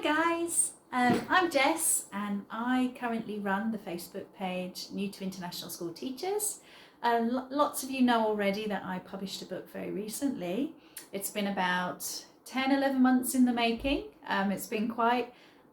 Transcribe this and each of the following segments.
Hi guys, I'm Jess and I currently run the Facebook page New to International School Teachers. Lots of you know already that I published a book very recently. It's been about 10-11 months in the making. It's been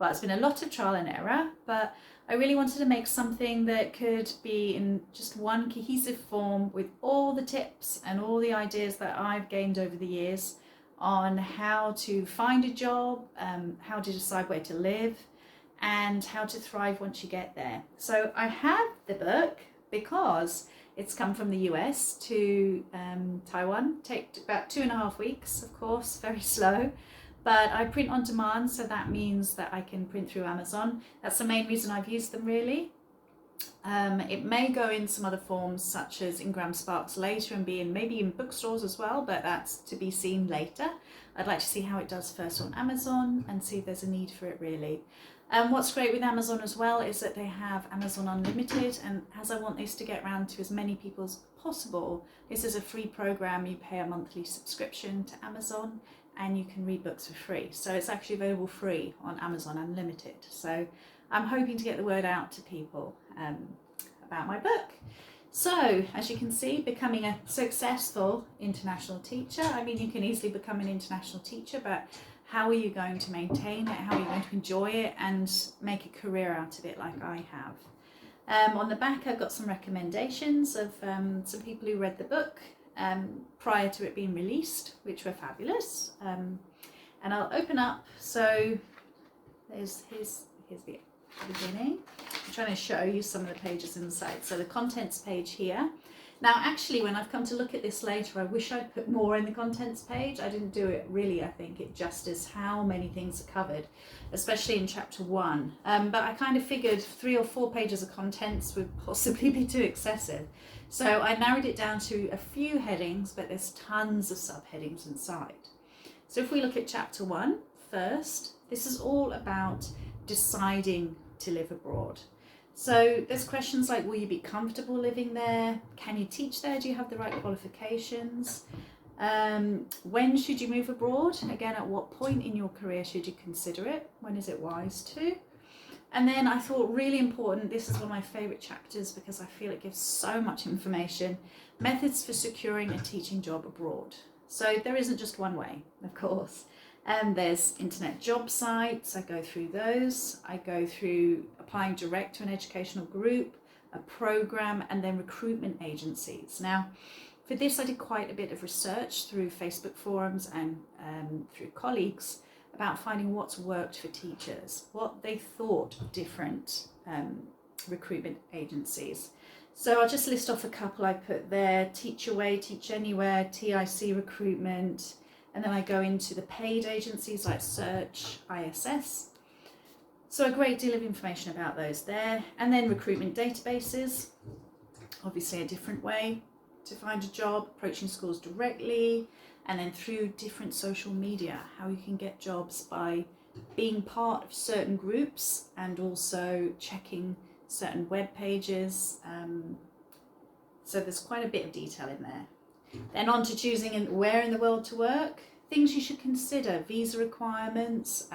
it's been a lot of trial and error, but I really wanted to make something that could be in just one cohesive form with all the tips and all the ideas that I've gained over the years on how to find a job, how to decide where to live, and how to thrive once you get there. So I have the book because it's come from the US to Taiwan. Takes about 2.5 weeks, of course, very slow. But I print on demand, so that means that I can print through Amazon. That's the main reason I've used them, really. It may go in some other forms, such as Ingram Sparks later, and be in maybe in bookstores as well, but that's to be seen later. I'd like to see how it does first on Amazon and see if there's a need for it, really. What's great with Amazon as well is that they have Amazon Unlimited, and as I want this to get around to as many people as possible, this is a free program. You pay a monthly subscription to Amazon and you can read books for free. So it's actually available free on Amazon Unlimited. So I'm hoping to get the word out to people about my book. So as you can see, becoming a successful international teacher. I mean, you can easily become an international teacher, but how are you going to maintain it? How are you going to enjoy it and make a career out of it like I have? On the back, I've got some recommendations of some people who read the book prior to it being released, which were fabulous. And I'll open up. So here's the beginning. I'm trying to show you some of the pages inside. So the contents page here. Now actually, when I've come to look at this later, I wish I'd put more in the contents page. I didn't do it really. I think it justice how many things are covered, especially in chapter 1. But I kind of figured 3 or 4 pages of contents would possibly be too excessive. So I narrowed it down to a few headings, but there's tons of subheadings inside. So if we look at chapter 1 first, this is all about deciding to live abroad. So there's questions like, will you be comfortable living there? Can you teach there? Do you have the right qualifications? When should you move abroad? Again, at what point in your career should you consider it? When is it wise to? And then I thought, really important, this is one of my favourite chapters because I feel it gives so much information, methods for securing a teaching job abroad. So there isn't just one way, of course. There's internet job sites, I go through those. I go through applying direct to an educational group, a program, and then recruitment agencies. Now, for this I did quite a bit of research through Facebook forums and through colleagues about finding what's worked for teachers, what they thought of different recruitment agencies. So I'll just list off a couple I put there: Teach Away, Teach Anywhere, TIC Recruitment, and then I go into the paid agencies like Search, ISS. So a great deal of information about those there. And then recruitment databases, obviously a different way to find a job, approaching schools directly, and then through different social media, how you can get jobs by being part of certain groups and also checking certain web pages. So there's quite a bit of detail in there. Then on to choosing where in the world to work, things you should consider: visa requirements,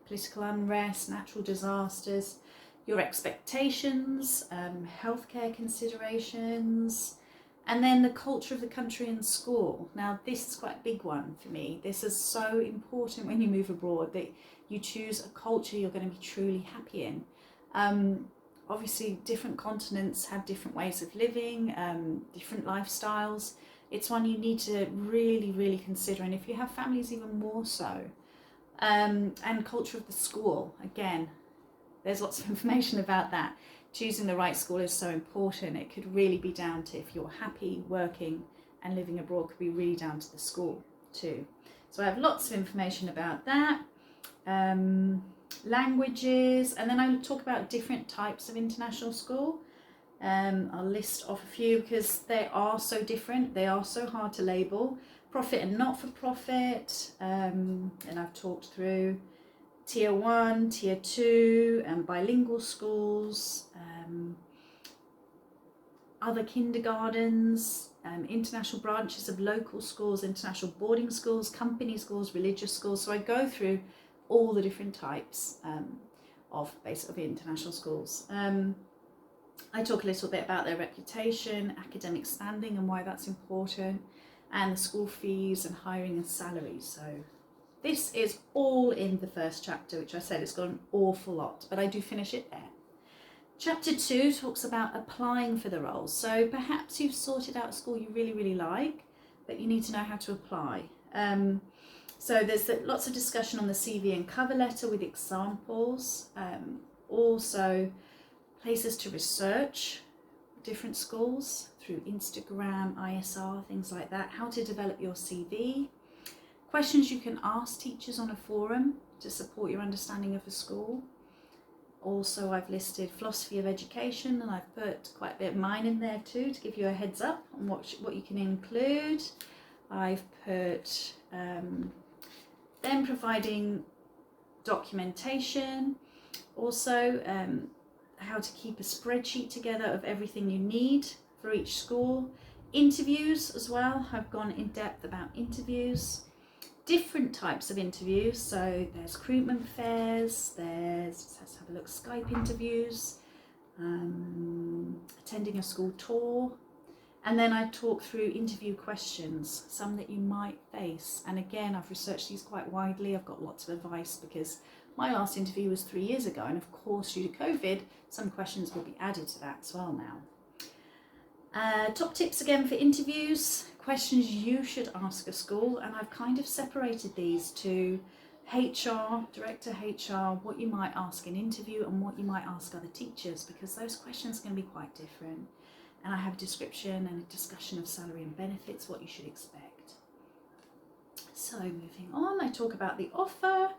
political unrest, natural disasters, your expectations, healthcare considerations, and then the culture of the country and school. Now this is quite a big one for me. This is so important when you move abroad, that you choose a culture you're going to be truly happy in. Obviously different continents have different ways of living, different lifestyles. It's one you need to really, really consider, and if you have families, even more so. And culture of the school, again, there's lots of information about that. Choosing the right school is so important. It could really be down to if you're happy working and living abroad, could be really down to the school too. So I have lots of information about that. Languages, and then I talk about different types of international school. I'll list off a few because they are so different, they are so hard to label. Profit and not-for-profit, and I've talked through Tier 1, Tier 2, and bilingual schools, other kindergartens, international branches of local schools, international boarding schools, company schools, religious schools. So I go through all the different types of basically international schools. I talk a little bit about their reputation, academic standing and why that's important, and the school fees and hiring and salaries. So this is all in the first chapter, which I said it's got an awful lot, but I do finish it there. Chapter 2 talks about applying for the roles. So perhaps you've sorted out a school you really, really like, but you need to know how to apply. So there's lots of discussion on the CV and cover letter with examples. Also places to research different schools through Instagram, ISR, things like that. How to develop your CV. Questions you can ask teachers on a forum to support your understanding of the school. Also, I've listed philosophy of education, and I've put quite a bit of mine in there too to give you a heads up on what you can include. I've put them providing documentation, also how to keep a spreadsheet together of everything you need for each school. Interviews as well, I've gone in depth about interviews. Different types of interviews, so there's recruitment fairs, let's have a look, Skype interviews, attending a school tour, and then I talk through interview questions, some that you might face. And again, I've researched these quite widely. I've got lots of advice because my last interview was 3 years ago, and of course due to COVID some questions will be added to that as well now. Top tips again for interviews, questions you should ask a school, and I've kind of separated these to HR, Director HR, what you might ask in interview and what you might ask other teachers, because those questions are going to be quite different. And I have a description and a discussion of salary and benefits, what you should expect. So moving on, I talk about the offer,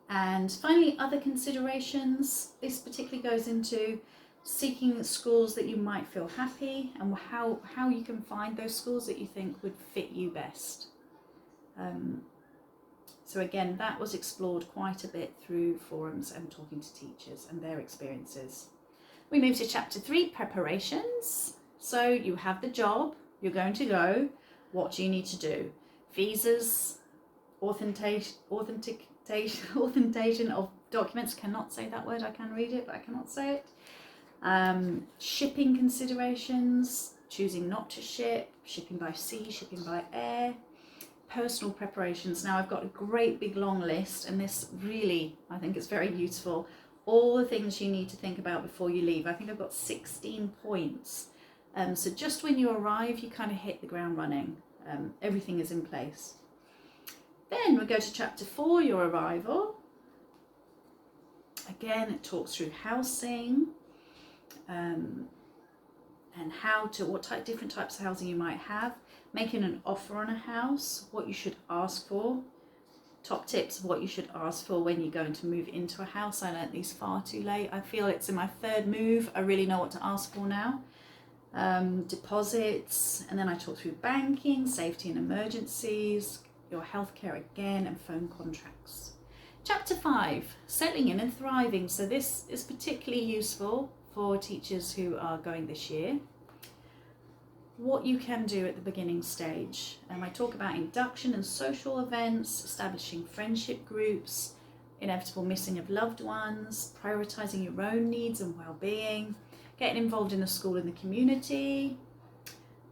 and finally other considerations. This particularly goes into seeking schools that you might feel happy, and how you can find those schools that you think would fit you best. So again, that was explored quite a bit through forums and talking to teachers and their experiences. We move to chapter 3, preparations. So you have the job, you're going to go, what do you need to do? Visas, authentication of documents, cannot say that word, I can read it but I cannot say it. Shipping considerations, choosing not to ship, shipping by sea, shipping by air, personal preparations. Now I've got a great big long list, and this really, I think it's very useful. All the things you need to think about before you leave. I think I've got 16 points. So just when you arrive, you kind of hit the ground running. Everything is in place. Then we go to chapter 4, your arrival. Again, it talks through housing, and different types of housing you might have, making an offer on a house, what you should ask for, top tips of what you should ask for when you're going to move into a house. I learnt these far too late. I feel it's in my third move. I really know what to ask for now. Deposits, and then I talk through banking, safety and emergencies, your healthcare again, and phone contracts. Chapter 5, settling in and thriving. So this is particularly useful for teachers who are going this year. What you can do at the beginning stage. I talk about induction and social events, establishing friendship groups, inevitable missing of loved ones, prioritising your own needs and well-being, getting involved in the school and the community,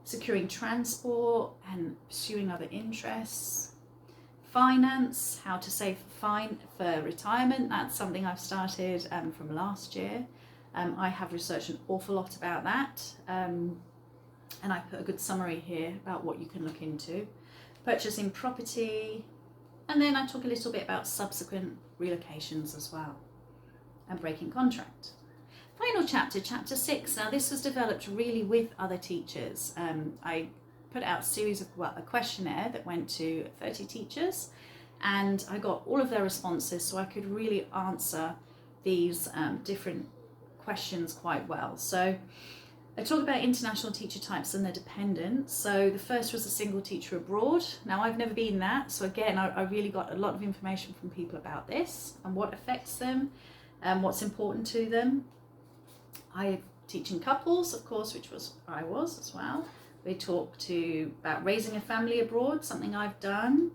securing transport and pursuing other interests, finance, how to save for retirement. That's something I've started from last year. I have researched an awful lot about that, and I put a good summary here about what you can look into. Purchasing property, and then I talk a little bit about subsequent relocations as well, and breaking contract. Final chapter, chapter 6. Now this was developed really with other teachers. I put out a series of a questionnaire that went to 30 teachers, and I got all of their responses, so I could really answer these different questions quite well. So I talk about international teacher types and their dependents. So the first was a single teacher abroad. Now I've never been that, so again I really got a lot of information from people about this and what affects them and what's important to them. I teach in couples, of course, which I was as well. We talk about raising a family abroad, something I've done.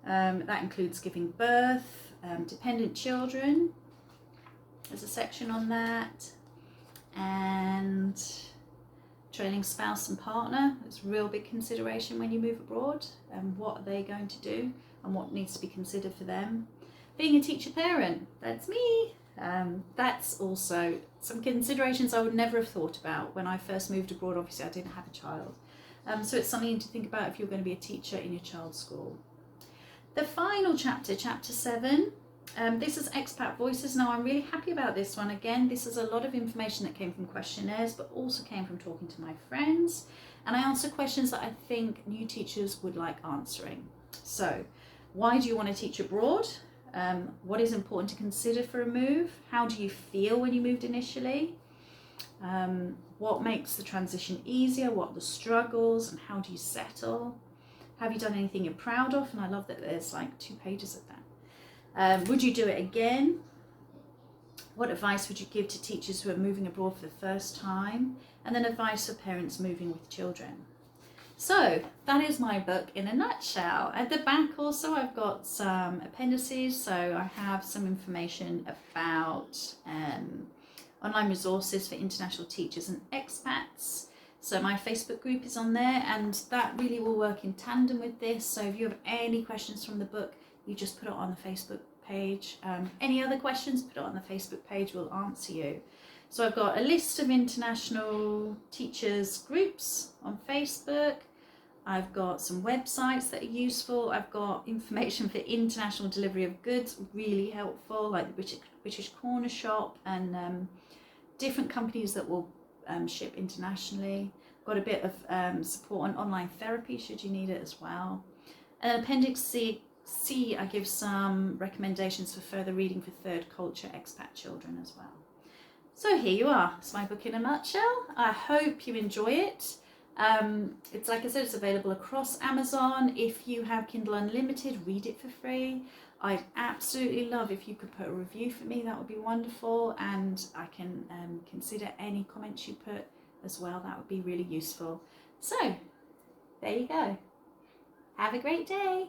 That includes giving birth, dependent children. There's a section on that. And training spouse and partner. It's a real big consideration when you move abroad, and what are they going to do and what needs to be considered for them. Being a teacher parent, that's me. That's also some considerations I would never have thought about when I first moved abroad. Obviously I didn't have a child, so it's something to think about if you're going to be a teacher in your child's school. The final chapter, chapter 7, this is Expat Voices. Now I'm really happy about this one. Again, this is a lot of information that came from questionnaires, but also came from talking to my friends, and I answer questions that I think new teachers would like answering. So, why do you want to teach abroad? What is important to consider for a move? How do you feel when you moved initially? What makes the transition easier? What are the struggles, and how do you settle? Have you done anything you're proud of? And I love that there's like 2 pages of that. Would you do it again? What advice would you give to teachers who are moving abroad for the first time? And then advice for parents moving with children. So that is my book in a nutshell. At the back also I've got some appendices, so I have some information about online resources for international teachers and expats. So my Facebook group is on there, and that really will work in tandem with this. So if you have any questions from the book, you just put it on the Facebook page. Any other questions, put it on the Facebook page, we'll answer you. So I've got a list of international teachers groups on Facebook. I've got some websites that are useful. I've got information for international delivery of goods, really helpful, like the British Corner Shop, and different companies that will ship internationally. Got a bit of support on online therapy should you need it as well. And Appendix C, I give some recommendations for further reading for third culture expat children as well. So here you are. It's my book in a nutshell. I hope you enjoy it. It's like I said, it's available across Amazon. If you have Kindle Unlimited, read it for free. I'd absolutely love if you could put a review for me. That would be wonderful, and I can consider any comments you put as well. That would be really useful. So there you go. Have a great day.